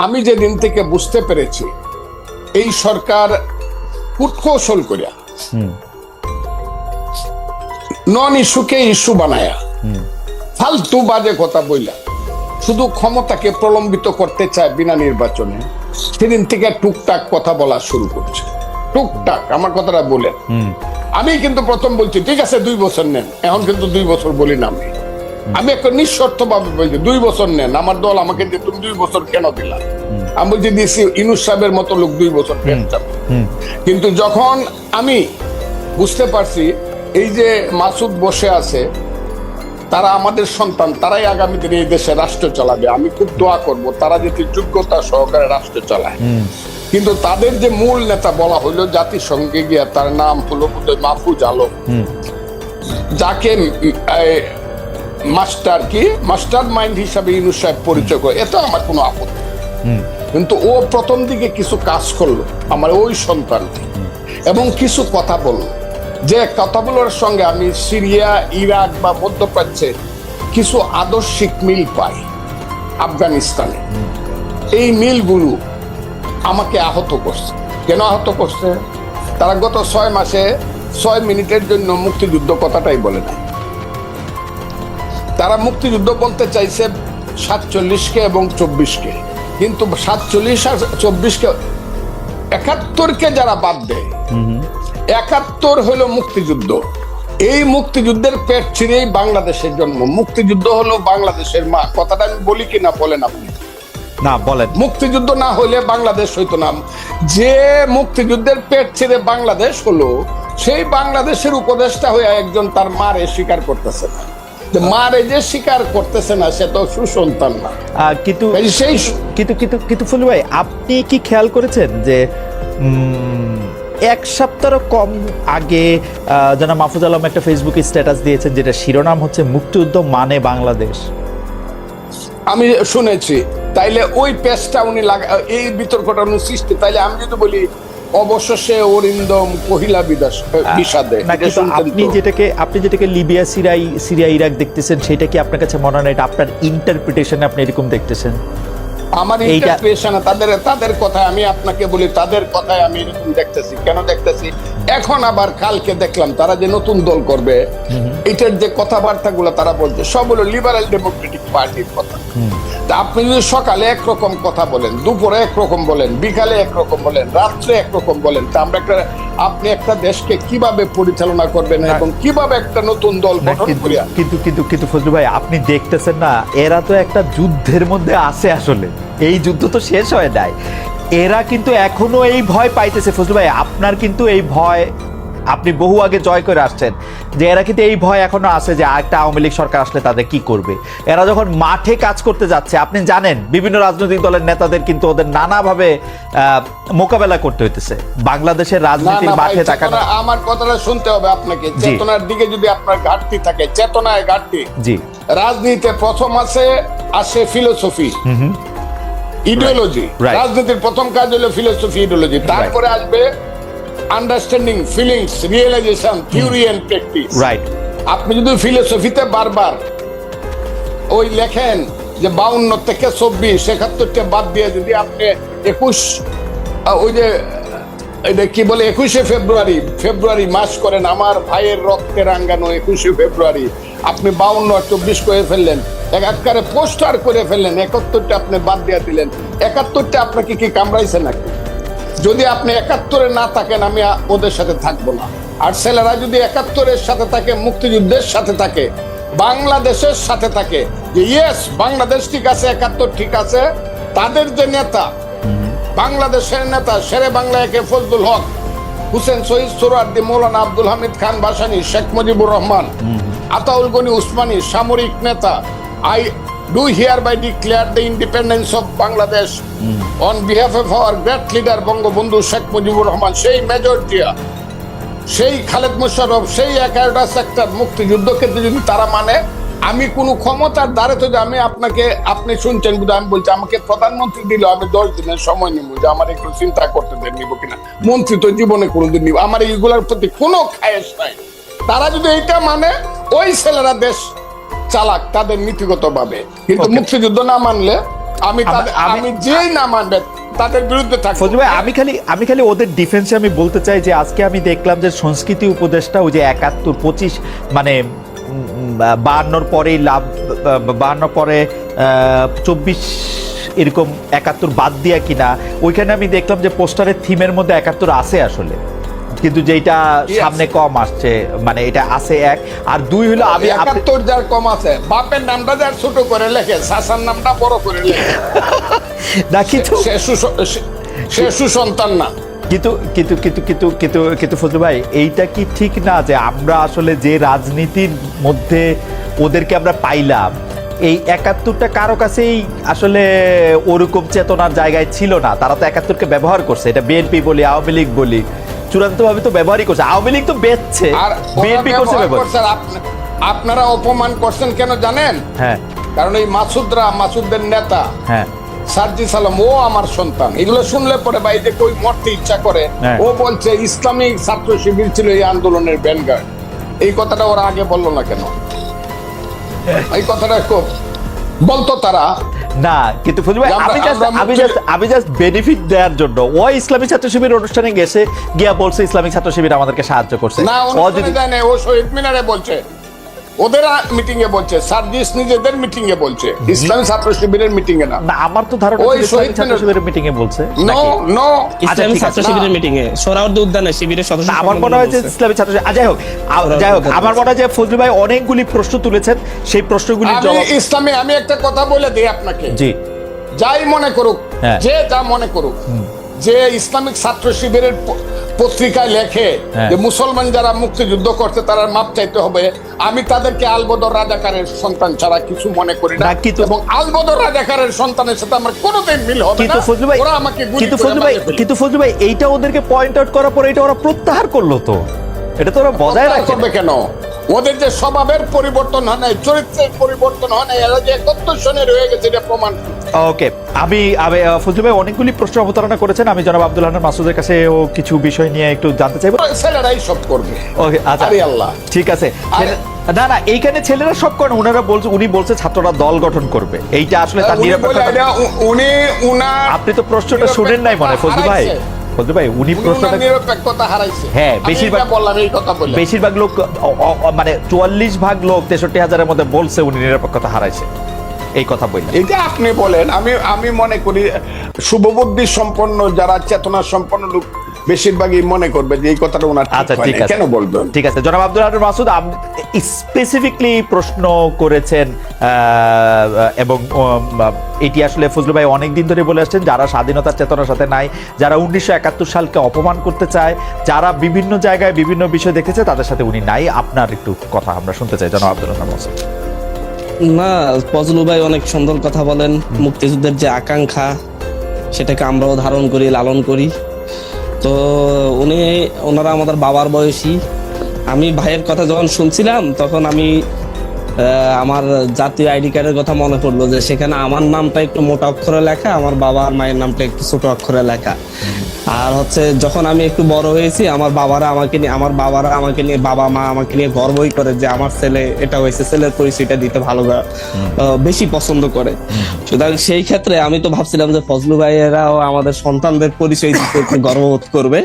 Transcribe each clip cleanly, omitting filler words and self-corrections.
আমি যেদিন থেকে বুঝতে পেরেছি এই সরকার কূটকৌশল করিয়া নন ইস্যুকে ইস্যু বানায়া ফালতু বাজে কথা বইলা শুধু ক্ষমতাকে প্রলম্বিত করতে চায় বিনা নির্বাচনে, সেদিন থেকে টুকটাক কথা বলা শুরু করছে। টুকটাক আমার কথাটা বলেন। আমি কিন্তু প্রথম বলছি ঠিক আছে 2 বছর নেন, এখন কিন্তু 2 বছর বলি না। আমি একটা নিঃশর্ত ভাবে বলছি 2 বছর নেন। আমার দল আমাকে যে তুমি 2 বছর কেন দিলা, আমি বলছি দিছি ইউনূস সাহেবের মতো লোক 2 বছর পেয়ে যাবে। কিন্তু যখন আমি বুঝতে পারছি এই যে মাসুদ বসে আছে তারা আমাদের সন্তান, তারাই আগামী দিনে এই দেশে রাষ্ট্র চালাবে, আমি খুব দোয়া করব তারা যাতে যোগ্যতা সহকারে রাষ্ট্র চালায়। কিন্তু তাদের যে মূল নেতা বলা হইলো জাতিসংঘে গিয়া, তার নাম হলো মাহফুজ আলম, যাকে মাস্টার মাইন্ড হিসাবে ইউনূস সাহেব পরিচয় করে, এতে আমার কোনো আপত্তি। কিন্তু ও প্রথম দিকে কিছু কাজ করলো আমার ওই সন্তান এবং কিছু কথা বললো, যে কথাগুলোর সঙ্গে আমি সিরিয়া, ইরাক বা মধ্যপ্রাচ্যে কিছু আদর্শিক মিল পাই। আফগানিস্তানে এই মিলগুলো আমাকে আহত করছে। কেন আহত করছে? তারা গত 6 মাসে 6 মিনিটের জন্য মুক্তিযুদ্ধ কথাটাই বলে না। তারা মুক্তিযুদ্ধ বলতে চাইছে 47-কে এবং 24-কে, কিন্তু 47 আর 24-কে 71-কে যারা বাদ দেয়, 71 হলো মুক্তিযুদ্ধ। এই মুক্তিযুদ্ধের পেট ছিঁড়েই বাংলাদেশের জন্ম। মুক্তিযুদ্ধ হলো বাংলাদেশের মা। কথাটা আমি বলি কিনা বলেন আপনি? না বলেন। মুক্তিযুদ্ধ না হলে বাংলাদেশ হইতো না। যে মুক্তিযুদ্ধের পেট ছিঁড়ে বাংলাদেশ হলো, সেই বাংলাদেশের উপদেষ্টা হয়ে একজন তার মারে স্বীকার করতেছে না। মারে যে স্বীকার করতেছে না সে তো সুসন্তান না। কিন্তু ফুলু ভাই, আপনি কি খেয়াল করেছেন যে 1 সপ্তাহ কম আগে জনাব মাহফুজ আলম একটা ফেসবুকে স্ট্যাটাস দিয়েছেন, যেটা শিরোনাম হচ্ছে মুক্তিযুদ্ধ মানে বাংলাদেশ। আমি শুনেছি। তাইলে ওই পেজটা উনি এই বিতর্কটা উনি সৃষ্টি, তাইলে আমি যদি বলি অবশেষে অরিন্দম কহিলা বিষাদে। আপনি যেটাকে লিবিয়া, সিরিয়া, ইরাক দেখতেছেন, সেটা কি আপনার কাছে মনে হয় এটা আপনার ইন্টারপ্রিটেশনে আপনি এরকম দেখতেছেন? আমার ইন্টারপ্রিটেশনে তাদের কথায় আমি আপনাকে বলি, তাদের কথায় আমি এরকম দেখতেছি। কেন দেখতেছি? এখন আবার কালকে দেখলাম তারা যে নতুন দল করবে, এটার যে কথাবার্তাগুলো তারা বলছে সব হলো লিবারেল ডেমোক্রেটিক পার্টির কথা। তা আপনি যদি সকালে একরকম কথা বলেন, দুপুরে একরকম বলেন, বিকালে একরকম বলেন, রাত্রে একরকম বলেন, তা আমরা আপনি একটা দেশকে কিভাবে পরিচালনা করবেন এবং কিভাবে একটা নতুন দল গঠন করিয়া। কিন্তু ফজলু ভাই, আপনি দেখতেছেন না, এরা তো একটা যুদ্ধের মধ্যে আছে। আসলে এই যুদ্ধ তো শেষ হয় নাই। এরা কিন্তু এখনো এই ভয় পাইতেছে। ফজলু ভাই, আপনার কিন্তু এই ভয় আপনি বহু আগে জয় করে আসছেন, যে এরা কিন্তু এই ভয় এখনো আছে যে একটা আওয়ামী লীগ সরকার আসলে তাদের কি করবে। এরা যখন মাঠে কাজ করতে যাচ্ছে, আপনি জানেন বিভিন্ন রাজনৈতিক দলের নেতাদের কিন্তু ওদের নানাভাবে মোকাবেলা করতে হইতেছে। বাংলাদেশের রাজনীতির মাঠে তাকানো। আমার কথাটা শুনতে হবে আপনাকে। চেতনার দিকে যদি আপনার ঘাটতি থাকে, চেতনায় ঘাটতি। জি, রাজনীতিতে প্রথম আসে ফিলোসফি, ইডিওলজি। রাজনীতির প্রথম কাজ হলো ফিলোসফি, ইডিওলজি। তারপরে আসবে understanding, feelings, realisation, theory and practice. Right. আপনি যদি ফিলোসফিতে বারবার ওই লেখেন যে 52 থেকে 24, 71টা বাদ দিয়ে যদি আপনি 21 ওই যে এটা কি বলে 21শে ফেব্রুয়ারি মাস করেন, আমার ভাইয়ের রক্তে রাঙ্গানো 21শে ফেব্রুয়ারি, আপনি 52 আর 24 করে ফেললেন, একাকারে পোস্টার করে ফেললেন, 71টা আপনি বাদ দিয়ে দিলেন। 71টা আপনাকে কি কামড়াইছে নাকি? যদি আপনি 71-এ না থাকেন, আমি ওদের সাথে থাকবো না। আর ছেলেরা যদি 71-এর সাথে থাকে, মুক্তিযুদ্ধের সাথে থাকে, বাংলাদেশের সাথে থাকে, যে ইয়েস বাংলাদেশ ঠিক আছে, 71 ঠিক আছে, তাদের যে নেতা, বাংলাদেশের নেতা শেরে বাংলা একে ফজলুল হক, হুসেন শহীদ সোহরাওয়ার্দী, মৌলানা আব্দুল হামিদ খান ভাসানী, শেখ মুজিবুর রহমান, আতাউল গনি উসমানী, সামরিক নেতা, I do hereby declare the independence of Bangladesh on behalf of our great leader Bangabandhu Sheikh Mujibur Rahman, সেই মেজর জিয়া, সেই খালেদ মোশাররফ, সেই 11টা সেক্টর মুক্তিযুদ্ধকে যদি তারা মানে, আমি কোনো ক্ষমতার দ্বারে তো আমি আপনি শুনছেন বুঝে আমি বলছি, আমাকে প্রধানমন্ত্রী দিল, আমি 10 দিনের সময় নিব যে আমার একটু চিন্তা করতে দেন নিব কিনা। মন্ত্রী তো জীবনে কোনোদিন নিব। আমার এইগুলোর প্রতি কোনো খায়েশ নাই। তারা যদি এইটা মানে, ওই ছেলেরা দেশ চালাক তাদের নীতিগত ভাবে, কিন্তু মুক্তিযুদ্ধ না মানলে আমি যেই না মানবে তাদের বিরুদ্ধে থাকবো। ফজলু ভাই, আমি খালি ওদের ডিফেন্সে আমি বলতে চাই যে আজকে আমি দেখলাম যে সংস্কৃতি উপদেষ্টা ওই যে ৭১-২৫ মানে ৫২ পরেই ৫২ পরে ২৪ এরকম ৭১ বাদ দিয়া কিনা, ওইখানে আমি দেখলাম যে পোস্টারের থিমের মধ্যে ৭১ আছে আসলে, কিন্তু যেটা সামনে কম আসছে, মানে এটা আছে ১ আর ২ হলো আমি ৭১ যার কম আছে, বাপের নামটা যার ছোট করে লেখে, শাসার নামটা বড় করে লেখে না, কিন্তু সে সুসন্তান না। কিন্তু ফজলু ভাই, এইটা কি ঠিক না যে আমরা আসলে যে রাজনীতির মধ্যে ওদেরকে আমরা পাইলাম, এই ৭১টা কারো কাছেই আসলে ওরকম চেতনার জায়গায় ছিল না, তারা তো ৭১কে ব্যবহার করছে, এটা বিএনপি বলি, আওয়ামী লীগ বলি, চূড়ান্ত ভাবে তো ব্যবহারই করছে। আওয়ামী লীগ তো বেচছে, বিএনপি করছে ব্যবহার। আপনারা অপমান করছেন কেন জানেন? হ্যাঁ, কারণ এই মাসুদের নেতা, হ্যাঁ, সার্জিস আলম, ও আমার সন্তান। এগুলো শুনলে পরে বাইরে কই মরতে ইচ্ছা করে। ও বলছে ইসলামিক ছাত্র শিবির ছিল এই আন্দোলনের ভ্যানগার্ড। এই কথাটা ওরা আগে বললো না কেন? এই কথাটা খুব বলতো তারা না। কিন্তু ফজলু ভাই, আমি জাস্ট বেনিফিট দেওয়ার জন্য ও ইসলামিক ছাত্র শিবির অনুষ্ঠানে গিয়া বলছে ইসলামিক ছাত্র শিবির আমাদেরকে সাহায্য করছে না, ও শহীদ মিনারে বলছে, ওদের মিটিং এ বলছে, সার্জিস নিজেদের মিটিং এ বলছে, ইসলামী ছাত্র শিবিরের মিটিং এ না। আমার তো ধারণা ওই শহীদ ছাত্র শিবিরের মিটিং এ বলছে। নো, ইসলামী ছাত্র শিবিরের মিটিং এ সোহরাওয়ার্দী উদ্যানে শিবিরের সদস্য। আমার মনে হয় যে ইসলামী ছাত্র, যাই হোক আমার মনে হয় যে ফজলু ভাই অনেকগুলি প্রশ্ন তুলেছেন, সেই প্রশ্নগুলির জবাব আমি একটা কথা বলে দিই আপনাকে। জি, যাই মনে করুক, যে যা মনে করুক, যে ইসলামিক ছাত্র শিবিরের পত্রিকায় লেখে যে মুসলমান যারা মুক্তিযুদ্ধ করছে তারা মাপ চাইতে হবে, আমি তাদেরকে আলবদর রাজাকারের সন্তান ছাড়া কিছু মনে করি না, এবং আলবদর রাজাকারের সন্তানের সাথে আমার কোনোদিন মিল হবে না। ওরা আমাকে কিন্তু ফজলু ভাই এইটা ওদেরকে পয়েন্ট আউট করার পরে এটা ওরা প্রত্যাহার করলো, তো এটা তো ওরা বজায় রাখবে কেন? ওদের যে স্বভাবের পরিবর্তন হয় নাই, চরিত্রের পরিবর্তন হয় নাই, এরা যে ৭১ সনে রয়ে গেছে এটা প্রমাণ। ওকে, আমি ফজলু ভাই অনেকগুলি প্রশ্ন অবতারণা করেছেন, আমি জনাব আব্দুল হান্নান মাসুদের কাছে ও কিছু বিষয় নিয়ে একটু জানতে চাইবো। ছেলেরাই সব করবে। ওকে, আচ্ছা, আল্লাহ, ঠিক আছে। না, এইখানে ছেলেরা সব করেন, উনি বলছে ছাত্ররা দল গঠন করবে, এইটা আসলে তার নিরপেক্ষতা। আপনি তো প্রশ্নটা শুনেন নাই মনে ফজলু ভাই। ফজলু ভাই, উনি প্রশ্নটা নিরপেক্ষতা হারাইছে। হ্যাঁ, বেশিরভাগ লোক, মানে ৪৪ ভাগ লোক ৬৩,০০০-এর মধ্যে বলছে উনি নিরপেক্ষতা হারাইছে, এই কথা বললেন। এটা আপনি বলেন, আমি মনে করি শুভবুদ্ধি সম্পন্ন যারা চেতনা সম্পন্ন লোক বেশিরভাগই মনে করবে যে এই কথাটা ওনার ঠিক আছে। কেন বলবেন? ঠিক আছে, জনাব আব্দুল হান্নান মাসুদ স্পেসিফিকলি প্রশ্ন করেছেন, এবং এটি আসলে ফজলু ভাই অনেকদিন ধরে বলে আসছেন, যারা স্বাধীনতার চেতনার সাথে নাই, যারা ১৯৭১ সালকে অপমান করতে চায়, যারা বিভিন্ন জায়গায় বিভিন্ন বিষয় দেখেছে, তাদের সাথে উনি নাই। আপনার একটু কথা আমরা শুনতে চাই, জনাব আব্দুল হান্নান মাসুদ। না, ফজলু ভাই অনেক সুন্দর কথা বলেন। মুক্তিযুদ্ধের যে আকাঙ্ক্ষা সেটাকে আমরাও ধারণ করি, লালন করি। তো ওনারা আমাদের বাবার বয়সী। আমি ভাইয়ের কথা যখন শুনছিলাম তখন আমি আমার জাতীয় আইডি কার্ডের কথা মনে পড়লো, যে সেখানে আমার নামটা একটু মোটা অক্ষরে লেখা, আমার বাবা আর মায়ের নামটা একটু ছোট অক্ষরে লেখা। আর হচ্ছে যখন আমি একটু বড় হয়েছি, আমার বাবা মা আমাকে নিয়ে বাবা মা আমাকে নিয়ে গর্বই করে যে আমার ছেলে এটা হয়েছে, ছেলের পরিচয়টা দিতে বেশি পছন্দ করে। সুতরাং সেই ক্ষেত্রে আমি তো ভাবছিলাম যে ফজলু ভাইয়েরাও আমাদের সন্তানদের পরিচয় দিতে একটু গর্ববোধ করবে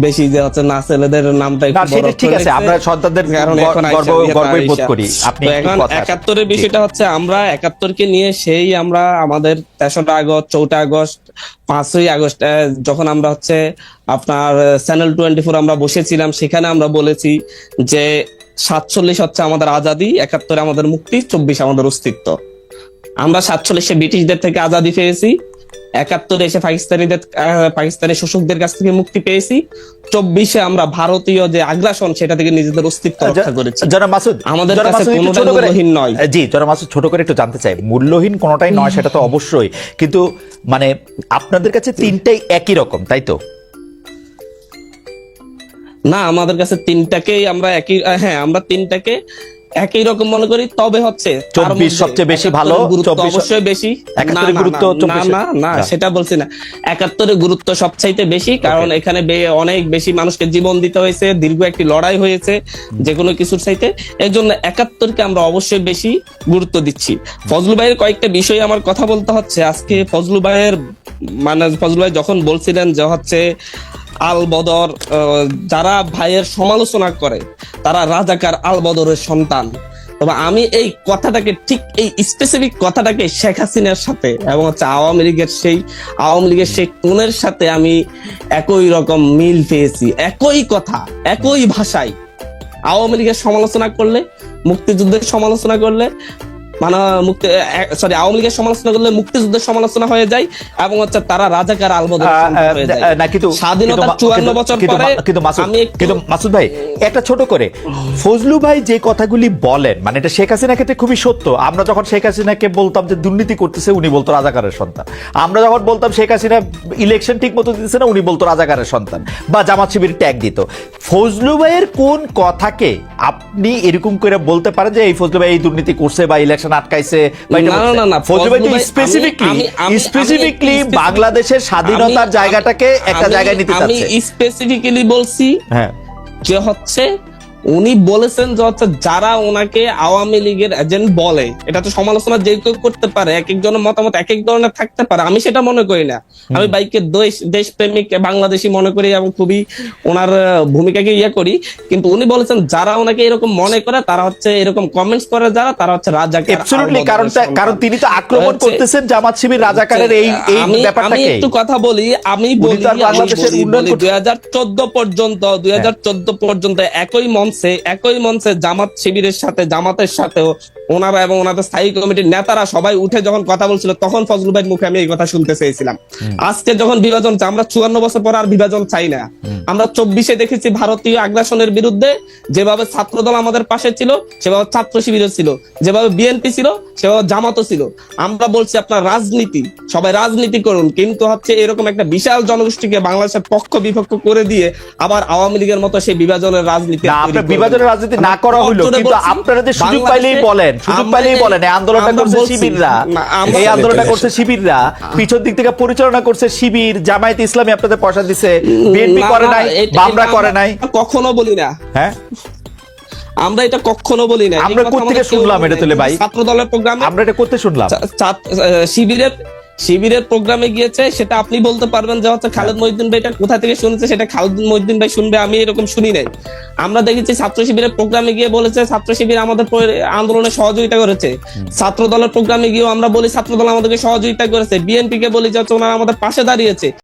বেশি, যে হচ্ছে না ছেলেদের নামটা একটু বড়। ঠিক আছে, আমরা সন্তানদের গর্ববোধ করি। আপনি এখন ৭১-এর বিষয়টা হচ্ছে, আমরা ৭১-কে নিয়ে আমরা আমাদের ৩রা আগস্ট, ৪টা আগস্ট, ৫ই আগস্ট যখন আমরা হচ্ছে আপনার চ্যানেল 24 আমরা বসেছিলাম, সেখানে আমরা বলেছি যে ৪৭ হচ্ছে আমাদের আজাদি, ৭১ আমাদের মুক্তি, ২৪ আমাদের অস্তিত্ব। আমরা ৪৭-এ ব্রিটিশদের থেকে আজাদি পেয়েছি, ৭১ এসে পাকিস্তানি শোষকদের কাছ থেকে মুক্তি পেয়েছি, ২৪-এ আমরা ভারতীয় যে আগ্রাসন সেটা থেকে নিজেদের অস্তিত্ব রক্ষা করেছি। জনাব মাসুদ, আমাদের কাছে কোনোটাই মূল্যহীন নয়। জি, জনাব মাসুদ, ছোট করে একটু জানতে চাই, মূল্যহীন কোনোটাই নয় সেটা তো অবশ্যই, কিন্তু মানে আপনাদের কাছে তিনটাই একই রকম, তাই তো? না, আমাদের কাছে তিনটাকেই আমরা আমরা তিনটাকে একই রকম মনে করি, তবে হচ্ছে 24 সবচেয়ে বেশি ভালো, 24 অবশ্যই বেশি। 71 গুরুত্ব না সেটা বলছি না, 71 গুরুত্ব সবচাইতে বেশি, কারণ এখানে অনেক বেশি মানুষকে জীবন দিতে হয়েছে, দীর্ঘ একটি লড়াই হয়েছে যে কোনো কিছুর চাইতে, এই জন্য 71কে আমরা অবশ্যই বেশি গুরুত্ব দিচ্ছি। ফজলু ভাইয়ের কয়েকটা বিষয়ে আমার কথা বলতে হচ্ছে আজকে। ফজলু ভাই যখন বলছিলেন যে হচ্ছে আল বদর, যারা ভাইয়ের সমালোচনা করে তারা রাজাকার আল বদরের সন্তান, তবে আমি এই কথাটাকে, ঠিক এই স্পেসিফিক কথাটাকে শেখ হাসিনার সাথে এবং হচ্ছে আওয়ামী লীগের সেই টোনের সাথে আমি একই রকম মিল পেয়েছি। একই কথা, একই ভাষায় আওয়ামী লীগের সমালোচনা করলে, মুক্তিযুদ্ধের সমালোচনা করলে আওয়ামী লীগের সমালোচনা করলে মুক্তিযুদ্ধের সমালোচনা হয়ে যায়, এবং হচ্ছে তারা রাজাকার আলবদর হয়ে যায়। স্বাধীনতার 54 বছর পরে। কিন্তু মাসুদ ভাই একটা ছোট করে, ফজলু ভাই যে কথাগুলি বলেন, মানে এটা শেখ হাসিনার ক্ষেত্রে খুবই সত্য। আমরা যখন শেখ হাসিনাকে বলতাম যে দুর্নীতি করতেছে, উনি বলতো রাজাকারের সন্তান। আমরা যখন বলতাম শেখ হাসিনা ইলেকশন ঠিক মতো দিতেছে না, উনি বলতো রাজাকারের সন্তান বা জামাত শিবির ট্যাগ দিত। ফজলু ভাইয়ের কোন কথাকে আপনি এরকম করে বলতে পারেন যে এই ফজলু ভাই এই দুর্নীতি করছে বা ইলেকশন আটকাইছে? ফজলু ভাই স্পেসিফিকলি বাংলাদেশের স্বাধীনতার জায়গাটাকে একটা জায়গায় নিতে চাচ্ছে। আমি স্পেসিফিক্যালি বলছি যে হচ্ছে উনি বলেছেন যে হচ্ছে যারা ওনাকে আওয়ামী লীগের এজেন্ট বলে, এটা তো সমালোচনা যে কেউ করতে পারে, এক একজনের মতামত এক এক ধরনের থাকতে পারে, আমি সেটা মনে করি না। আমি বাইকে দেশপ্রেমিক বাংলাদেশী মনে করি এবং খুবই ওনার ভূমিকাকে করি, কিন্তু উনি বলেছেন যারা ওনাকে এরকম মনে করে তারা হচ্ছে এরকম কমেন্টস করে, যারা তারা হচ্ছে রাজাকার। অ্যাবসলিউটলি, কারণ তিনি তো আক্রমণ করতেছেন জামাত শিবির রাজাকারের এই ব্যাপারটাকে। আমি একটু কথা বলি, আমি বলি 2014 পর্যন্ত একই মঞ্চে জামাত শিবিরের সাথে, জামাতের সাথেও ওনারা এবং ওনাদের স্থায়ী কমিটির নেতারা সবাই উঠে যখন কথা বলছিল, তখন ফজলু ভাইয়ের মুখে আমি এই কথা শুনতে চেয়েছিলাম। আজকে যখন বিভাজন, আমরা 54 বছর পর আর বিভাজন চাই না। আমরা 24-এ দেখেছি ভারতীয় আগ্রাসনের বিরুদ্ধে যেভাবে ছাত্রদল আমাদের পাশে ছিল, সেভাবে ছাত্র শিবিরও ছিল, যেভাবে বিএনপি ছিল সেভাবে জামাতও ছিল। আমরা বলছি আপনার রাজনীতি, সবাই রাজনীতি করুন, কিন্তু হচ্ছে এরকম একটা বিশাল জনগোষ্ঠীকে বাংলাদেশের পক্ষ বিপক্ষ করে দিয়ে আবার আওয়ামী লীগের মতো সেই বিভাজনের রাজনীতি না করা হইলো। কিন্তু আপনারা যে সুযোগ পাইলেই বলেন, এই আন্দোলনটা করছে শিবিররা, এই আন্দোলনটা করছে শিবিররা, পিছন দিক থেকে পরিচালনা করছে শিবির, জামায়াত ইসলামী আপনাদের পয়সা দিছে, বিএনপি করে নাই, বামরা করে নাই, কখনো বলি না। হ্যাঁ, আমরা এটা কখনো বলি না। আমরা কোত্থেকে শুনলাম এটা? তাহলে ভাই ছাত্র দলের প্রোগ্রামে আমরা এটা করতে শুনলাম, শিবিরের প্রোগ্রামে গিয়েছে, সেটা আপনি বলতে পারবেন যে হচ্ছে খালেদ মহিউদ্দিন ভাই এটা কোথা থেকে শুনেছে, সেটা খালেদ মহিউদ্দিন ভাই শুনবে, আমি এরকম শুনি নাই। আমরা দেখেছি ছাত্র শিবিরের প্রোগ্রামে গিয়ে বলেছে ছাত্র শিবির আমাদের আন্দোলনে সহযোগিতা করেছে। ছাত্র দলের প্রোগ্রামে গিয়েও আমরা বলি ছাত্র দল আমাদেরকে সহযোগিতা করেছে। বিএনপি কে বলি যে ওনারা আমাদের পাশে দাঁড়িয়েছে।